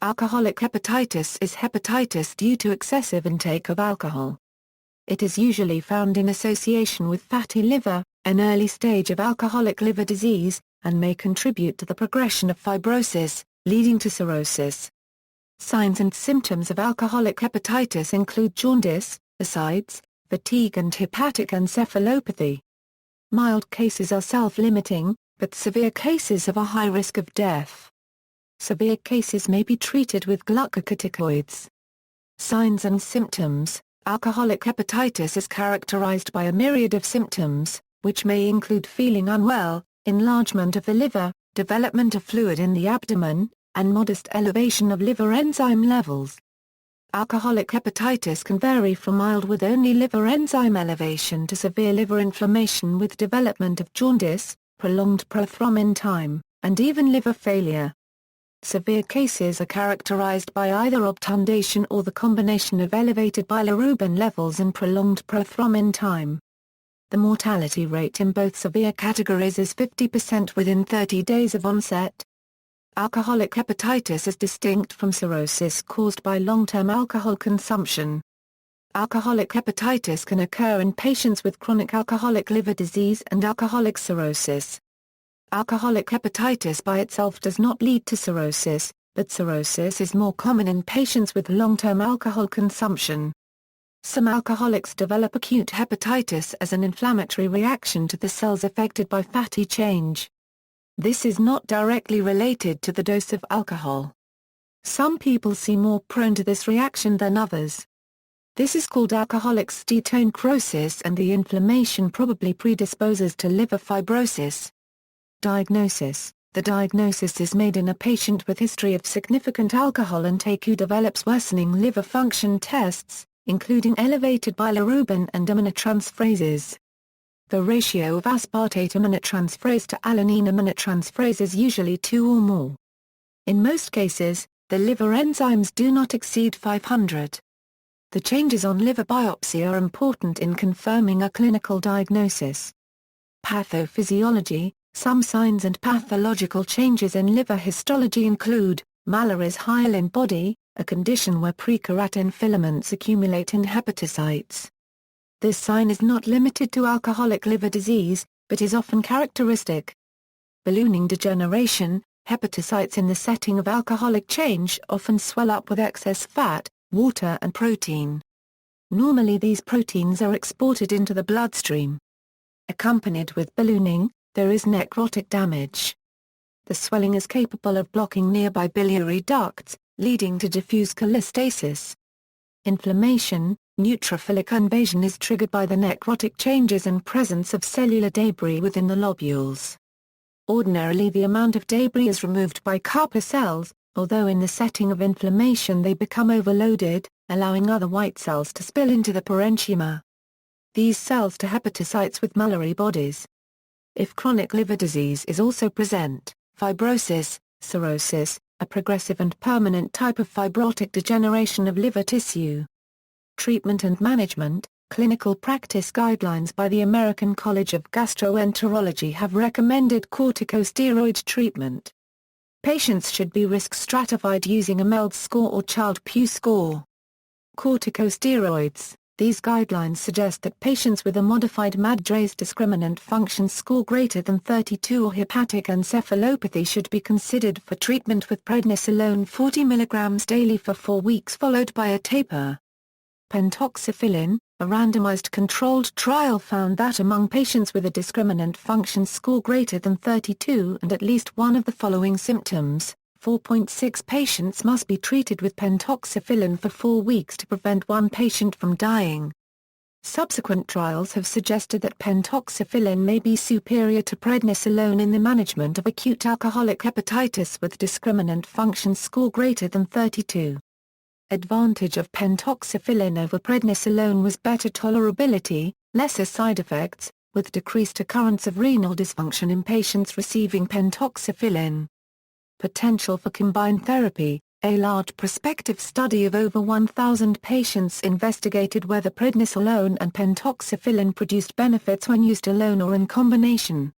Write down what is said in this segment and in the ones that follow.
Alcoholic hepatitis is hepatitis due to excessive intake of alcohol. It is usually found in association with fatty liver, an early stage of alcoholic liver disease, and may contribute to the progression of fibrosis, leading to cirrhosis. Signs and symptoms of alcoholic hepatitis include jaundice, ascites, fatigue and hepatic encephalopathy. Mild cases are self-limiting, but severe cases have a high risk of death. Severe cases may be treated with glucocorticoids. Signs and symptoms. Alcoholic hepatitis is characterized by a myriad of symptoms, which may include feeling unwell, enlargement of the liver, development of fluid in the abdomen, and modest elevation of liver enzyme levels. Alcoholic hepatitis can vary from mild with only liver enzyme elevation to severe liver inflammation with development of jaundice, prolonged prothrombin time, and even liver failure. Severe cases are characterized by either obtundation or the combination of elevated bilirubin levels and prolonged prothrombin time. The mortality rate in both severe categories is 50% within 30 days of onset. Alcoholic hepatitis is distinct from cirrhosis caused by long-term alcohol consumption. Alcoholic hepatitis can occur in patients with chronic alcoholic liver disease and alcoholic cirrhosis. Alcoholic hepatitis by itself does not lead to cirrhosis, but cirrhosis is more common in patients with long-term alcohol consumption. Some alcoholics develop acute hepatitis as an inflammatory reaction to the cells affected by fatty change. This is not directly related to the dose of alcohol. Some people seem more prone to this reaction than others. This is called alcoholic steatocene necrosis, and the inflammation probably predisposes to liver fibrosis. Diagnosis. The diagnosis is made in a patient with history of significant alcohol intake who develops worsening liver function tests, including elevated bilirubin and aminotransferases. The ratio of aspartate aminotransferase to alanine aminotransferase is usually 2 or more. In most cases, the liver enzymes do not exceed 500. The changes on liver biopsy are important in confirming a clinical diagnosis. Pathophysiology. Some signs and pathological changes in liver histology include, Mallory's hyaline body, a condition where prekeratin filaments accumulate in hepatocytes. This sign is not limited to alcoholic liver disease, but is often characteristic. Ballooning degeneration. Hepatocytes in the setting of alcoholic change often swell up with excess fat, water and protein. Normally these proteins are exported into the bloodstream. Accompanied with ballooning, there is necrotic damage. The swelling is capable of blocking nearby biliary ducts, leading to diffuse cholestasis. Inflammation. Neutrophilic invasion is triggered by the necrotic changes and presence of cellular debris within the lobules. Ordinarily the amount of debris is removed by Kupffer cells, although in the setting of inflammation they become overloaded, allowing other white cells to spill into the parenchyma. These cells to hepatocytes with Mallory bodies. If chronic liver disease is also present, fibrosis, cirrhosis, a progressive and permanent type of fibrotic degeneration of liver tissue. Treatment and management. Clinical practice guidelines by the American College of Gastroenterology have recommended corticosteroid treatment. Patients should be risk stratified using a MELD score or Child-Pugh score. Corticosteroids. These guidelines suggest that patients with a modified MADRS discriminant function score greater than 32 or hepatic encephalopathy should be considered for treatment with prednisolone 40 mg daily for 4 weeks followed by a taper. Pentoxifylline. A randomized controlled trial found that among patients with a discriminant function score greater than 32 and at least one of the following symptoms, 4.6 patients must be treated with pentoxifylline for 4 weeks to prevent one patient from dying. Subsequent trials have suggested that pentoxifylline may be superior to prednisolone in the management of acute alcoholic hepatitis with discriminant function score greater than 32. Advantage of pentoxifylline over prednisolone was better tolerability, lesser side effects, with decreased occurrence of renal dysfunction in patients receiving pentoxifylline. Potential for combined therapy. A large prospective study of over 1,000 patients investigated whether prednisolone and pentoxifylline produced benefits when used alone or in combination.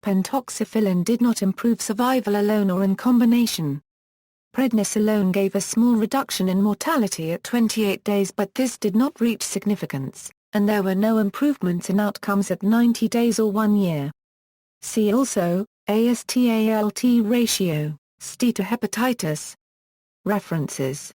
Pentoxifylline did not improve survival alone or in combination. Prednisolone gave a small reduction in mortality at 28 days, but this did not reach significance, and there were no improvements in outcomes at 90 days or 1 year. See also, AST-ALT ratio, steatohepatitis. References